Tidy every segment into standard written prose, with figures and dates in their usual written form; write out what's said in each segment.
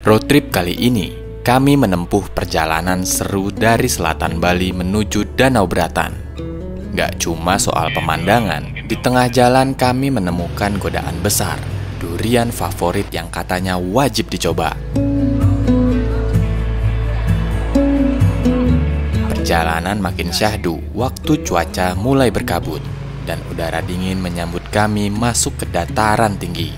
Road trip kali ini, kami menempuh perjalanan seru dari selatan Bali menuju Danau Beratan. Gak cuma soal pemandangan, di tengah jalan kami menemukan godaan besar, durian favorit yang katanya wajib dicoba. Perjalanan makin syahdu, waktu cuaca mulai berkabut, dan udara dingin menyambut kami masuk ke dataran tinggi.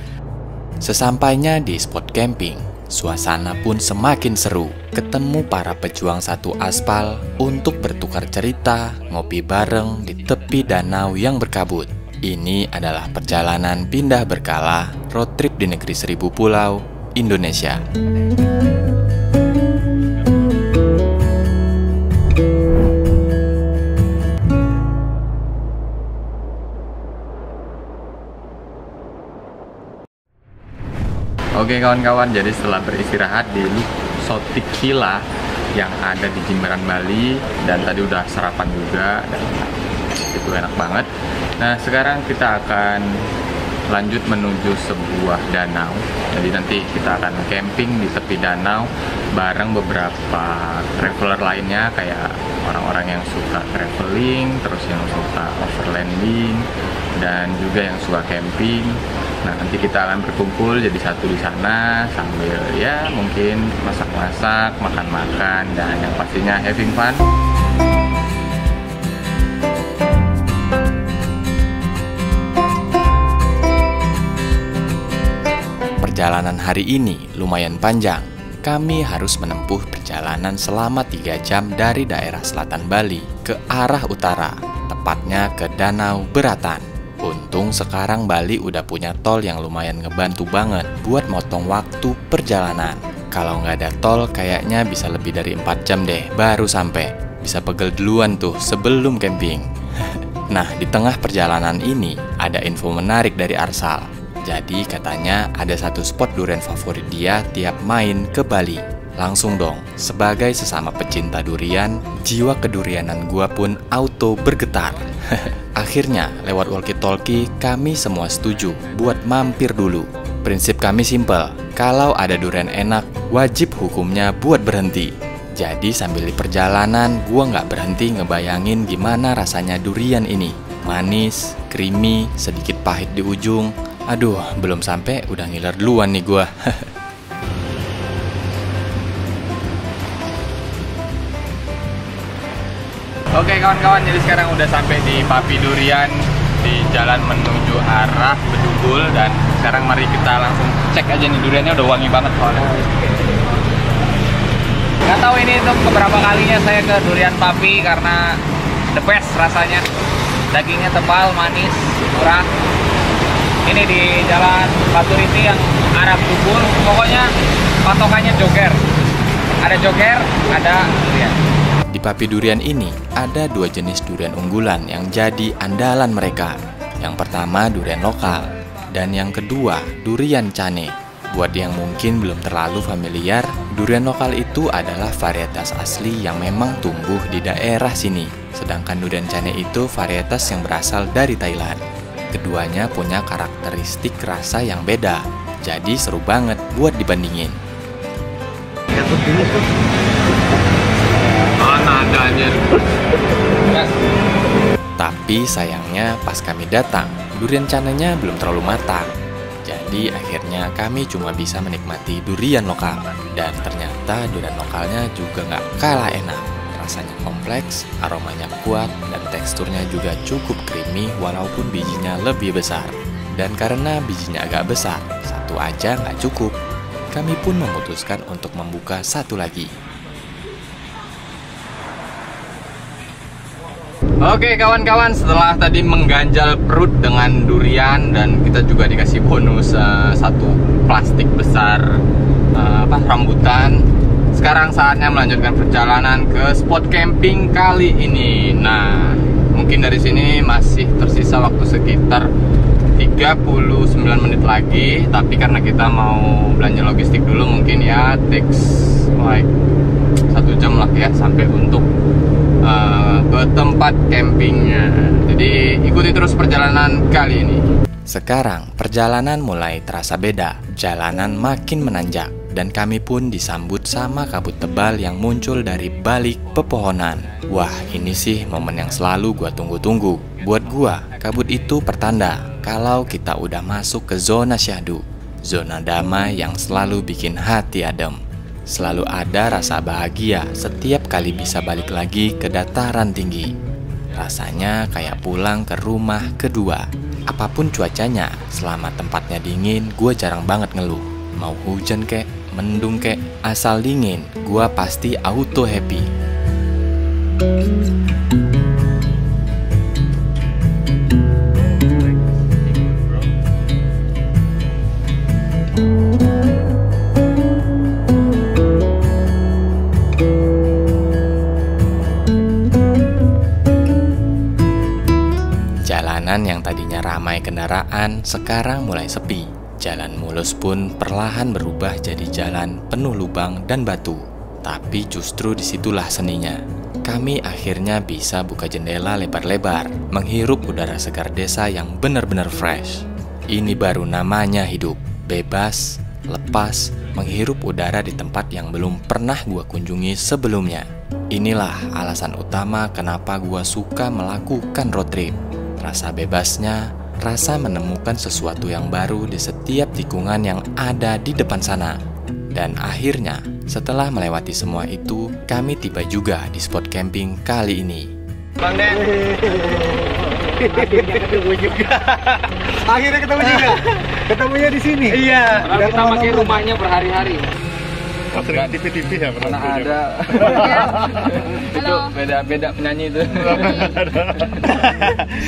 Sesampainya di spot camping, suasana pun semakin seru. Ketemu para pejuang satu aspal untuk bertukar cerita, ngopi bareng di tepi danau yang berkabut. Ini adalah perjalanan pindah berkala road trip di negeri seribu pulau, Indonesia. Oke kawan-kawan, jadi setelah beristirahat di Sotik Villa yang ada di Jimbaran, Bali, dan tadi udah sarapan juga dan itu enak banget. Nah, sekarang kita akan lanjut menuju sebuah danau. Jadi nanti kita akan camping di tepi danau bareng beberapa traveler lainnya, kayak orang-orang yang suka traveling, terus yang suka overlanding, dan juga yang suka camping. Nah, nanti kita akan berkumpul jadi satu di sana sambil ya mungkin masak-masak, makan-makan, dan yang pastinya having fun. Perjalanan hari ini lumayan panjang. Kami harus menempuh perjalanan selama 3 jam dari daerah selatan Bali ke arah utara, tepatnya ke Danau Beratan. Untung sekarang Bali udah punya tol yang lumayan ngebantu banget buat motong waktu perjalanan. Kalau nggak ada tol kayaknya bisa lebih dari 4 jam deh baru sampai. Bisa pegel duluan tuh sebelum camping. Nah, di tengah perjalanan ini ada info menarik dari Arsal. Jadi katanya ada satu spot durian favorit dia tiap main ke Bali. Langsung dong, sebagai sesama pecinta durian, jiwa kedurianan gua pun auto bergetar. Akhirnya, lewat walkie-talkie, kami semua setuju buat mampir dulu. Prinsip kami simpel, kalau ada durian enak, wajib hukumnya buat berhenti. Jadi sambil di perjalanan, gua nggak berhenti ngebayangin gimana rasanya durian ini. Manis, creamy, sedikit pahit di ujung. Aduh, belum sampai udah ngiler duluan nih gua. Oke kawan-kawan, jadi sekarang udah sampai di Papi Durian di jalan menuju arah Bedugul, dan sekarang mari kita langsung cek aja nih, duriannya udah wangi banget soalnya. Nggak tahu ini untuk keberapa kalinya saya ke Durian Papi karena the best rasanya. Dagingnya tebal, manis, murah. Ini di Jalan Baturiti yang arah Bedugul, pokoknya patokannya joger. Ada joger, ada durian. Di Papi Durian ini ada 2 jenis durian unggulan yang jadi andalan mereka. Yang pertama durian lokal, dan yang kedua durian cane. Buat yang mungkin belum terlalu familiar, durian lokal itu adalah varietas asli yang memang tumbuh di daerah sini. Sedangkan durian cane itu varietas yang berasal dari Thailand. Keduanya punya karakteristik rasa yang beda, jadi seru banget buat dibandingin. Tapi sayangnya pas kami datang, durian canenya belum terlalu matang. Jadi akhirnya kami cuma bisa menikmati durian lokal. Dan ternyata durian lokalnya juga nggak kalah enak. Rasanya kompleks, aromanya kuat, dan teksturnya juga cukup creamy walaupun bijinya lebih besar. Dan karena bijinya agak besar, satu aja nggak cukup. Kami pun memutuskan untuk membuka satu lagi. Oke kawan-kawan, setelah tadi mengganjal perut dengan durian dan kita juga dikasih bonus satu plastik besar rambutan, sekarang saatnya melanjutkan perjalanan ke spot camping kali ini. Nah, mungkin dari sini masih tersisa waktu sekitar 39 menit lagi, tapi karena kita mau belanja logistik dulu, mungkin ya takes like 1 jam lah ya sampai untuk ke tempat campingnya. Jadi ikuti terus perjalanan kali ini. Sekarang perjalanan mulai terasa beda. Jalanan makin menanjak. dan kami pun disambut sama kabut tebal yang muncul dari balik pepohonan. Wah, ini sih momen yang selalu gua tunggu-tunggu. Buat gua, kabut itu pertanda kalau kita udah masuk ke zona syahdu, zona damai yang selalu bikin hati adem. Selalu ada rasa bahagia setiap kali bisa balik lagi ke dataran tinggi. Rasanya kayak pulang ke rumah kedua. Apapun cuacanya, selama tempatnya dingin, gue jarang banget ngeluh. Mau hujan kek, mendung kek, asal dingin, gue pasti auto happy. Jalanan yang tadinya ramai kendaraan sekarang mulai sepi. Jalan mulus pun perlahan berubah jadi jalan penuh lubang dan batu. Tapi justru disitulah seninya. Kami akhirnya bisa buka jendela lebar-lebar, menghirup udara segar desa yang benar-benar fresh. Ini baru namanya hidup, bebas, lepas, menghirup udara di tempat yang belum pernah gua kunjungi sebelumnya. Inilah alasan utama kenapa gua suka melakukan road trip. Rasa bebasnya, rasa menemukan sesuatu yang baru di setiap tikungan yang ada di depan sana. Dan akhirnya, setelah melewati semua itu, kami tiba juga di spot camping kali ini. Bang Den, akhirnya ketemu juga. Akhirnya ketemu juga. Ketemunya di sini. Iya. Padahal kita pakai rumahnya berhari-hari. Sering TV-TV ya, Mana ada. Itu beda-beda penyanyi itu.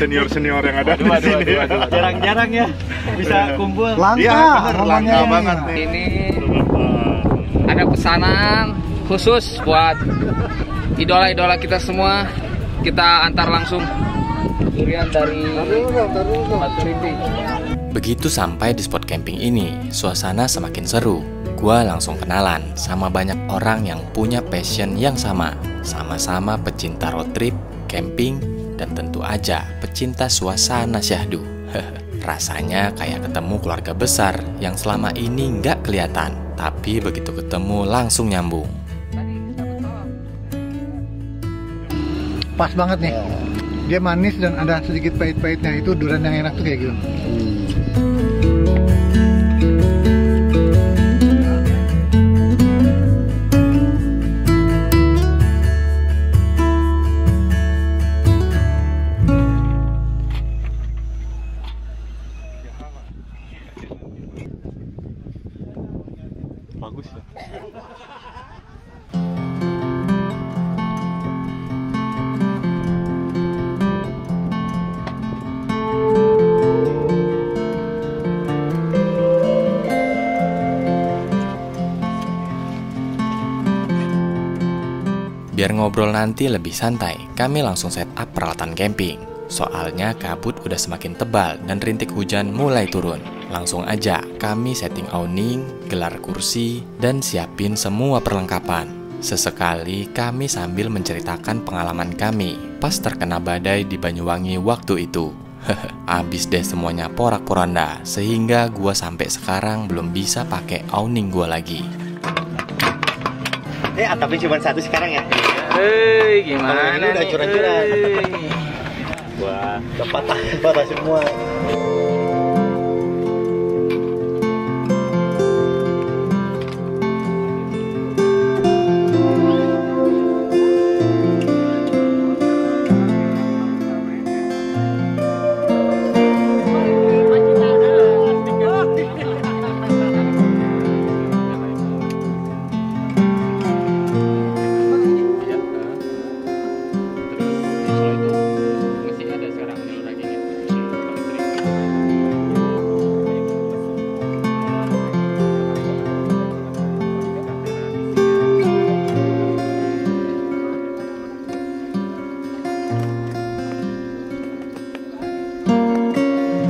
Senior-senior yang ada di sini. Jarang-jarang ya bisa kumpul. Langka banget. Ini ada pesanan khusus buat idola-idola kita semua. Kita antar langsung durian dari Maturiti. Begitu sampai di spot camping ini, suasana semakin seru. Gua langsung kenalan sama banyak orang yang punya passion yang sama. Sama-sama pecinta road trip, camping, dan tentu aja pecinta suasana syahdu. Rasanya kayak ketemu keluarga besar yang selama ini nggak kelihatan, tapi begitu ketemu langsung nyambung. Pas banget nih. Dia manis dan ada sedikit pahit-pahitnya. Itu durian yang enak tuh kayak gitu. Bagus ya. Biar ngobrol nanti lebih santai, kami langsung set up peralatan camping. Soalnya kabut udah semakin tebal dan rintik hujan mulai turun. Langsung aja kami setting awning, gelar kursi, dan siapin semua perlengkapan. Sesekali kami sambil menceritakan pengalaman kami pas terkena badai di Banyuwangi waktu itu. Abis deh semuanya porak-poranda, sehingga gua sampai sekarang belum bisa pakai awning gua lagi. Atapnya cuma satu sekarang ya. Hei, gimana ini udah nih? curang-curang. Wah, udah patah semua. Masih ada sekarang raggingnya.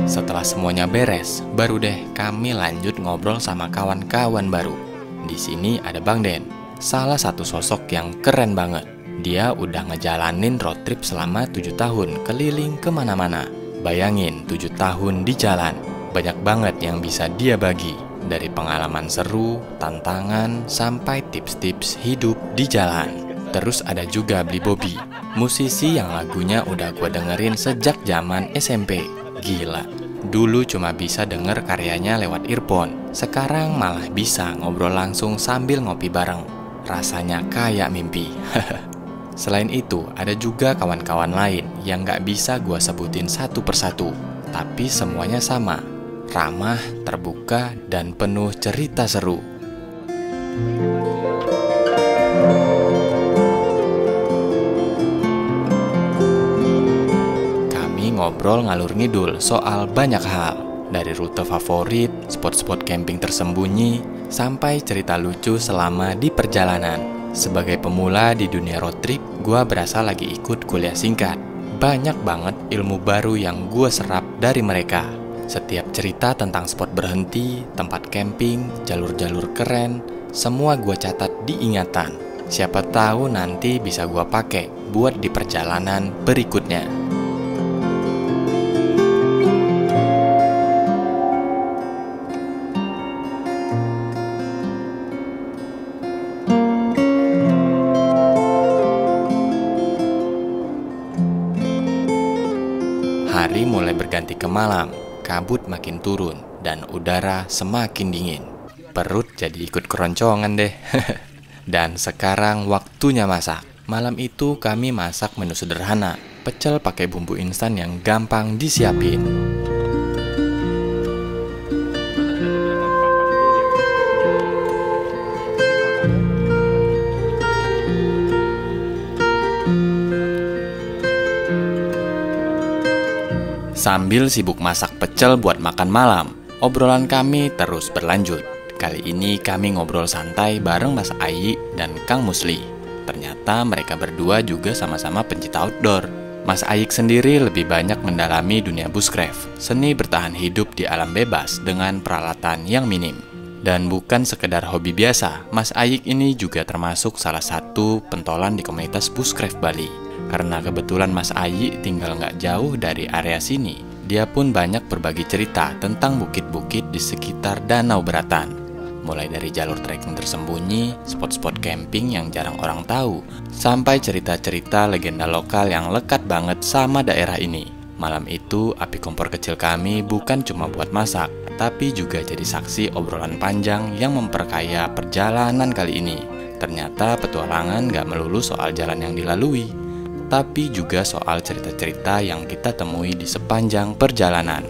Setelah semuanya beres, baru deh kami lanjut ngobrol sama kawan-kawan baru. Di sini ada Bang Den, salah satu sosok yang keren banget. Dia udah ngejalanin road trip selama 7 tahun keliling kemana-mana. Bayangin 7 tahun di jalan, banyak banget yang bisa dia bagi. dari pengalaman seru, tantangan, sampai tips-tips hidup di jalan. Terus ada juga Bli Bobby, musisi yang lagunya udah gue dengerin sejak zaman SMP. Gila, dulu cuma bisa denger karyanya lewat earphone, sekarang malah bisa ngobrol langsung sambil ngopi bareng. Rasanya kayak mimpi. Selain itu, ada juga kawan-kawan lain yang gak bisa gue sebutin satu persatu, tapi semuanya sama, ramah, terbuka, dan penuh cerita seru. Kami ngobrol ngalur ngidul soal banyak hal, dari rute favorit, spot-spot camping tersembunyi, sampai cerita lucu selama di perjalanan. Sebagai pemula di dunia road trip, gua berasa lagi ikut kuliah singkat. Banyak banget ilmu baru yang gua serap dari mereka. Setiap cerita tentang spot berhenti, tempat camping, jalur-jalur keren, semua gua catat di ingatan. Siapa tahu nanti bisa gua pakai buat di perjalanan berikutnya. Hari mulai berganti ke malam, kabut makin turun, dan udara semakin dingin. Perut jadi ikut keroncongan deh. Dan sekarang waktunya masak. Malam itu kami masak menu sederhana, pecel pakai bumbu instan yang gampang disiapin. Sambil sibuk masak pecel buat makan malam, obrolan kami terus berlanjut. Kali ini kami ngobrol santai bareng Mas Ayi dan Kang Musli. Ternyata mereka berdua juga sama-sama pencinta outdoor. Mas Ayik sendiri lebih banyak mendalami dunia bushcraft, seni bertahan hidup di alam bebas dengan peralatan yang minim. Dan bukan sekedar hobi biasa, Mas Ayik ini juga termasuk salah satu pentolan di komunitas bushcraft Bali. Karena kebetulan Mas Ayi tinggal nggak jauh dari area sini, dia pun banyak berbagi cerita tentang bukit-bukit di sekitar Danau Beratan. Mulai dari jalur trekking tersembunyi, spot-spot camping yang jarang orang tahu, sampai cerita-cerita legenda lokal yang lekat banget sama daerah ini. Malam itu, api kompor kecil kami bukan cuma buat masak, tapi juga jadi saksi obrolan panjang yang memperkaya perjalanan kali ini. Ternyata petualangan nggak melulu soal jalan yang dilalui, tapi juga soal cerita-cerita yang kita temui di sepanjang perjalanan.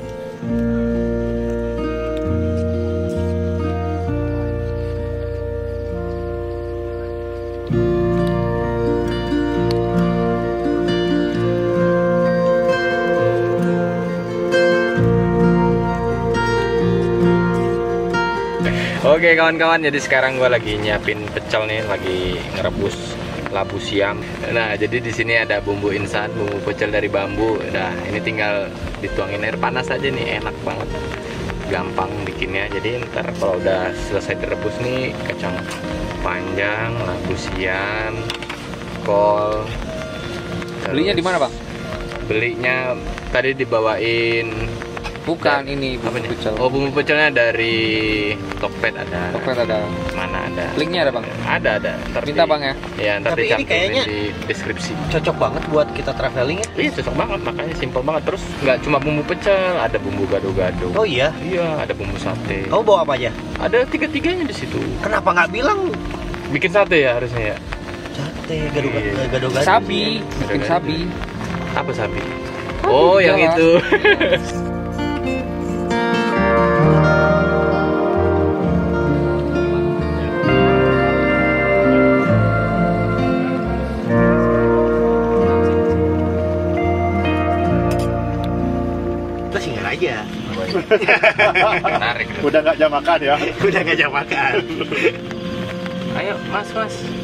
Oke kawan-kawan, jadi sekarang gue lagi nyiapin pecel nih, lagi ngerebus labu siam. Nah, jadi di sini ada bumbu instan, bumbu pecel dari bambu. Nah, ini tinggal dituangin air panas aja nih, enak banget. Gampang bikinnya. Jadi ntar kalau udah selesai direbus nih, kacang panjang, labu siam, kol. Belinya di mana, Bang? Belinya tadi dibawain. Bukan ini bumbu pecel. Oh, bumbu pecelnya dari Tokped ada. Tokped ada. Mana ada? Linknya ada, Bang? Ada. Ntar minta Bang ya? Ya, ntar tapi ini kayaknya di deskripsi. Cocok banget buat kita traveling ya? Iya, cocok banget, makanya simpel banget. Terus nggak cuma bumbu pecel, ada bumbu gado-gado. Oh iya? Iya, ada bumbu sate. Kamu bawa apa aja? Ada tiga-tiganya di situ. Kenapa nggak bilang Bikin sate ya harusnya ya? sate, Iya. gado-gado? Sabi, bikin sabi. Apa sapi? Oh, yang jalan. itu. Kita singgah aja. Menarik. Udah nggak jam makan ya? Udah nggak jam makan. Ayo, Mas.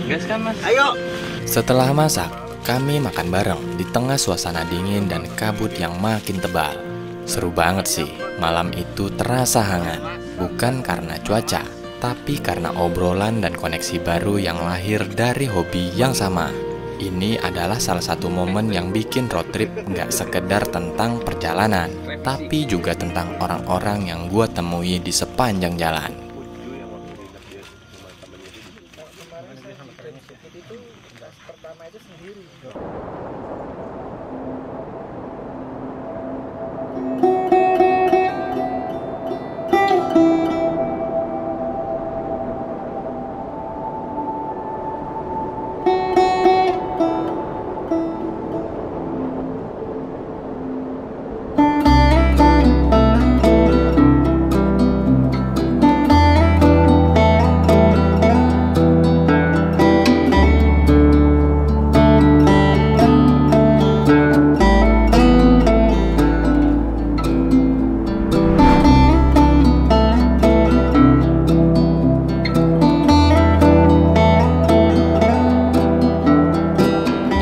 Gaskan, Mas. Ayo. Setelah masak, kami makan bareng di tengah suasana dingin dan kabut yang makin tebal. Seru banget sih, malam itu terasa hangat. Bukan karena cuaca, tapi karena obrolan dan koneksi baru yang lahir dari hobi yang sama. Ini adalah salah satu momen yang bikin road trip nggak sekedar tentang perjalanan, tapi juga tentang orang-orang yang gua temui di sepanjang jalan. itu pertama itu sendiri.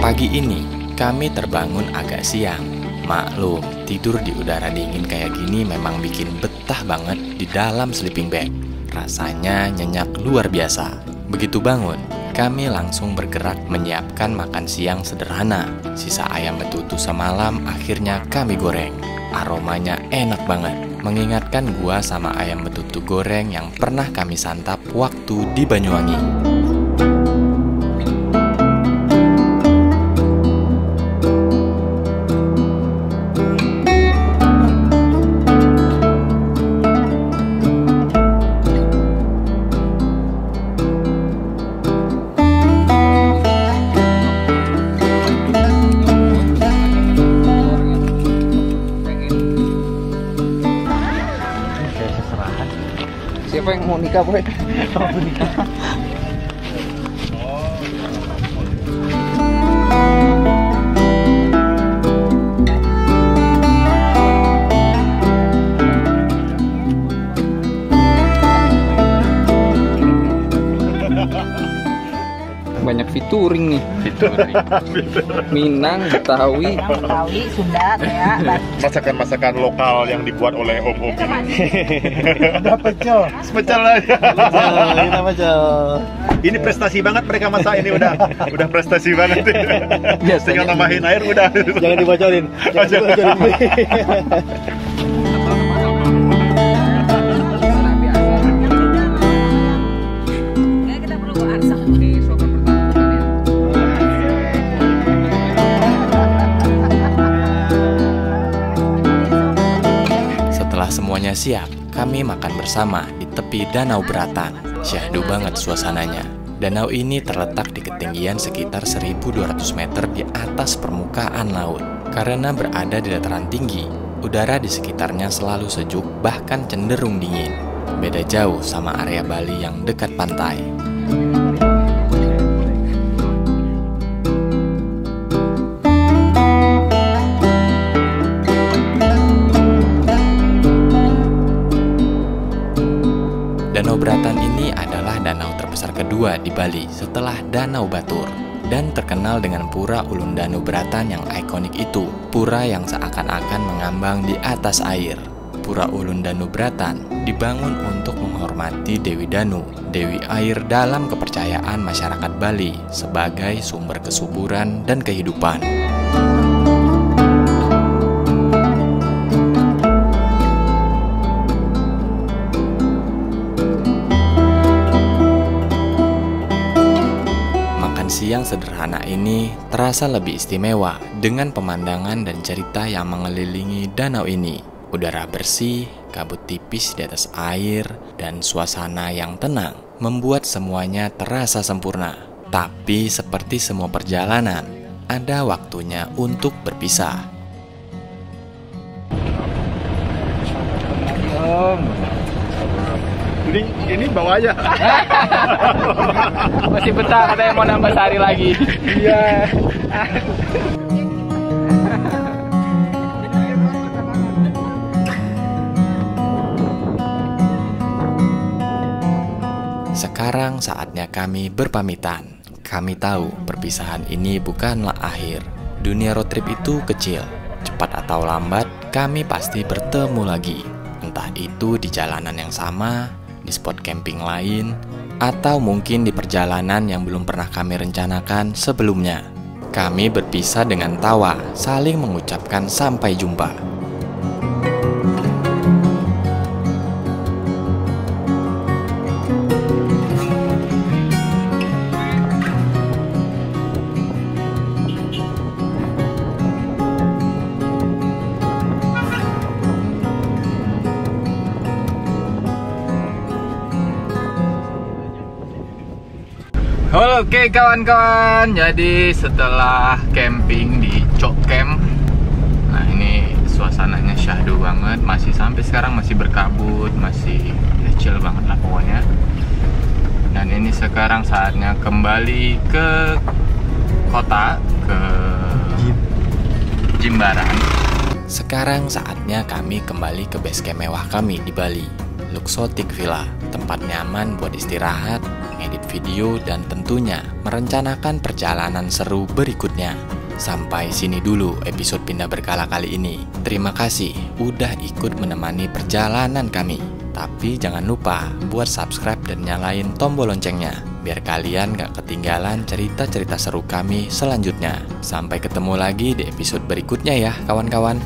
Pagi ini, kami terbangun agak siang. Maklum, tidur di udara dingin kayak gini memang bikin betah banget di dalam sleeping bag. Rasanya nyenyak luar biasa. Begitu bangun, kami langsung bergerak menyiapkan makan siang sederhana. Sisa ayam betutu semalam akhirnya kami goreng. Aromanya enak banget, mengingatkan gua sama ayam betutu goreng yang pernah kami santap waktu di Banyuwangi. Siapa yang mau nikah, Boy? Mau nikah. Banyak featuring nih. Minang, Betawi, Sunda, ya. Masakan-masakan lokal yang dibuat oleh om-om ini. Udah pecel. Spesial aja. Kita pecel. Ini prestasi banget mereka masak ini udah prestasi banget. Biasanya Tinggal tambahin air udah. Jangan dibocorin. Jangan dibocorin. Kita perlu arsa. Setelah semuanya siap, kami makan bersama di tepi Danau Beratan. Syahdu banget suasananya. Danau ini terletak di ketinggian sekitar 1.200 meter di atas permukaan laut. Karena berada di dataran tinggi, udara di sekitarnya selalu sejuk bahkan cenderung dingin. Beda jauh sama area Bali yang dekat pantai. Danau Beratan ini adalah danau terbesar kedua di Bali setelah Danau Batur dan terkenal dengan Pura Ulun Danu Beratan yang ikonik itu, pura yang seakan-akan mengambang di atas air. Pura Ulun Danu Beratan dibangun untuk menghormati Dewi Danu, Dewi Air dalam kepercayaan masyarakat Bali sebagai sumber kesuburan dan kehidupan. Siang sederhana ini terasa lebih istimewa dengan pemandangan dan cerita yang mengelilingi danau ini. Udara bersih, kabut tipis di atas air, dan suasana yang tenang membuat semuanya terasa sempurna. Tapi seperti semua perjalanan, ada waktunya untuk berpisah. Ini bawa aja. Masih betah katanya mau nambah sehari lagi. Iya. Sekarang saatnya kami berpamitan. Kami tahu perpisahan ini bukanlah akhir. Dunia road trip itu kecil. Cepat atau lambat, kami pasti bertemu lagi. Entah itu di jalanan yang sama, di spot camping lain, atau mungkin di perjalanan yang belum pernah kami rencanakan sebelumnya. Kami berpisah dengan tawa, saling mengucapkan sampai jumpa. Oke kawan-kawan, jadi setelah camping di Cok Camp, nah ini suasananya syahdu banget, masih sampai sekarang masih berkabut, masih chill banget lah pokoknya. Dan ini sekarang saatnya kembali ke kota, ke Jimbaran. Sekarang saatnya kami kembali ke base camp mewah kami di Bali, Luxotic Villa, tempat nyaman buat istirahat, ngedit video, dan tentunya merencanakan perjalanan seru berikutnya. Sampai sini dulu episode Pindah Berkala kali ini. Terima kasih udah ikut menemani perjalanan kami. Tapi jangan lupa buat subscribe dan nyalain tombol loncengnya, biar kalian gak ketinggalan cerita-cerita seru kami selanjutnya. Sampai ketemu lagi di episode berikutnya ya kawan-kawan.